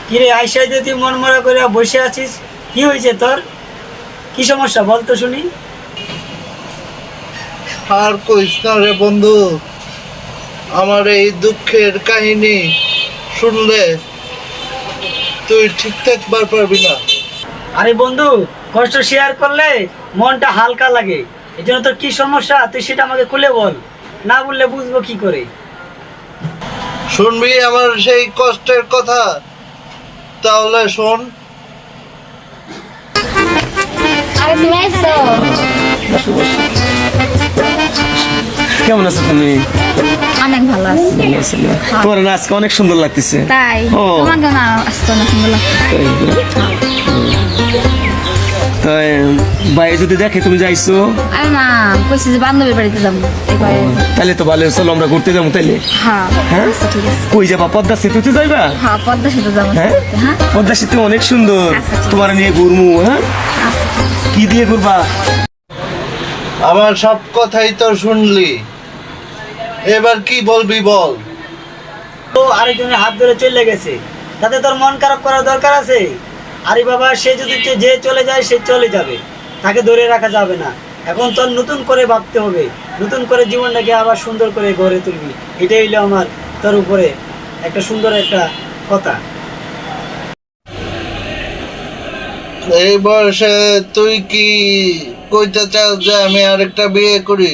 কিরে আইসাই যে তুই মন মরা করে বসে আছিস, কি হয়েছে তোর? কি সমস্যা বল তো শুনি। আর কইস না রে বন্ধু, আমার এই দুঃখের কাহিনী শুনলে তুই ঠিক থাকবার পারবি না। আরে বন্ধু, কষ্ট শেয়ার করলে মনটা হালকা লাগে। এই জন্য তোর কি সমস্যা তুই সেটা আমাকে খুলে বল, না বললে বুঝবো কি করে। শুনবি আমার সেই কষ্টের কথা? তাহলে শোন। আরে তুমি আইছো? কেমন আছো তুমি? অনেক ভালো আছি। তোমার না আজকে অনেক সুন্দর লাগতেছে। তাই ও। তোমাকে না আজকে অনেক সুন্দর লাগছে। তাই ভাই যদি দেখে তুমি যাইছো, আরে না, কইছি যে বান্ধবীর বাড়িতে যাবো এবারে। তাহলে তো ভালো, চলো আমরা ঘুরতে যাবো তাইলে। হ্যাঁ হ্যাঁ? আচ্ছা, ঠিক আছে। কই যাবা? পদ্মা সেতুতে যাইবা? হ্যাঁ পদ্মা সেতু যাবো। হ্যাঁ, হ্যাঁ পদ্মা সেতু অনেক সুন্দর। আচ্ছা, ঠিক তোমার নিয়ে ঘুরমু। হ্যাঁ, আচ্ছা। কি দিয়ে ঘুরবা? আমার সব কথাই তো শুনলি, এবার কি বলবি বল। তো আরেকজনের হাত ধরে চলে গেছে, তাতে তোর মন খারাপ করার দরকার আছে? আরে বাবা, সে যদি যে চলে যায় সে চলে যাবে, তাকে ধরে রাখা যাবে না। এখন তোর নতুন করে ভাবতে হবে, নতুন করে জীবনটাকে আবার সুন্দর করে গড়ে তুলবি। এটাই হইলো আমার তোর উপরে একটা সুন্দর একটা কথা। এই বয়সে তুই কি কইতে চাস যে আমি আরেকটা বিয়ে করি?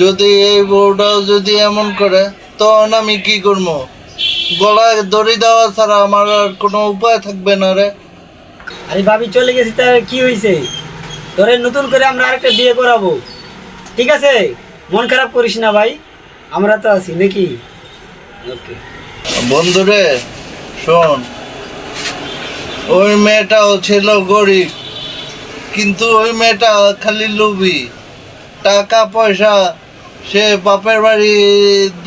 যদি এই বউটাও যদি এমন করে তখন আমি কি করবো? গলায় দড়ি দেওয়া ছাড়া আমার আর কোনো উপায় থাকবে না রে। আরে ভাবি চলে গেছি, তার কি হয়েছে? তোরে নতুন করে আমরা আরেকটা বিয়ে করাবো, ঠিক আছে? মন খারাপ করিস না ভাই, আমরা তো আছি নাকি? ওকে বন্ধুরে শোন, ওই মেয়েটাও ছিল গরিব, কিন্তু ওই মেয়েটা খালি লোভী। টাকা পয়সা সে বাপের বাড়ি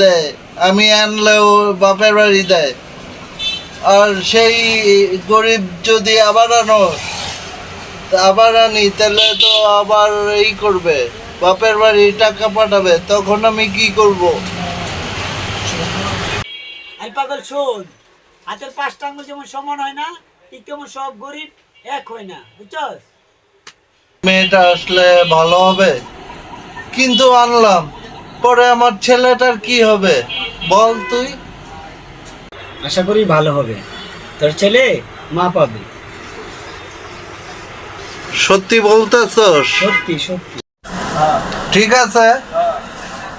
দেয়, আমি আনলেও বাপের বাড়ি দেয়। আর সেই গরিব যদি আবার আনি তাহলে তো আবার এই করবে, বাপের বাড়ি টাকা পাঠাবে, তখন আমি কি করব? আরে পাগল শোন, হাতের পাঁচটা আঙ্গুল যেমন সমান হয় না, ঠিক তেমন সব গরিব এক হয় না, বুঝছস? মেয়েটা আসলে ভালো হবে, কিন্তু আনলাম পরে আমার ছেলেটার কি হবে বল তুই? আশা করি ভালো হবে, তোর ছেলে মা পাবে। সত্যি বলতেছস? সত্যি সত্যি। ঠিক আছে,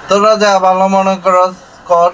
তোরা যা ভালো মনে করস কর।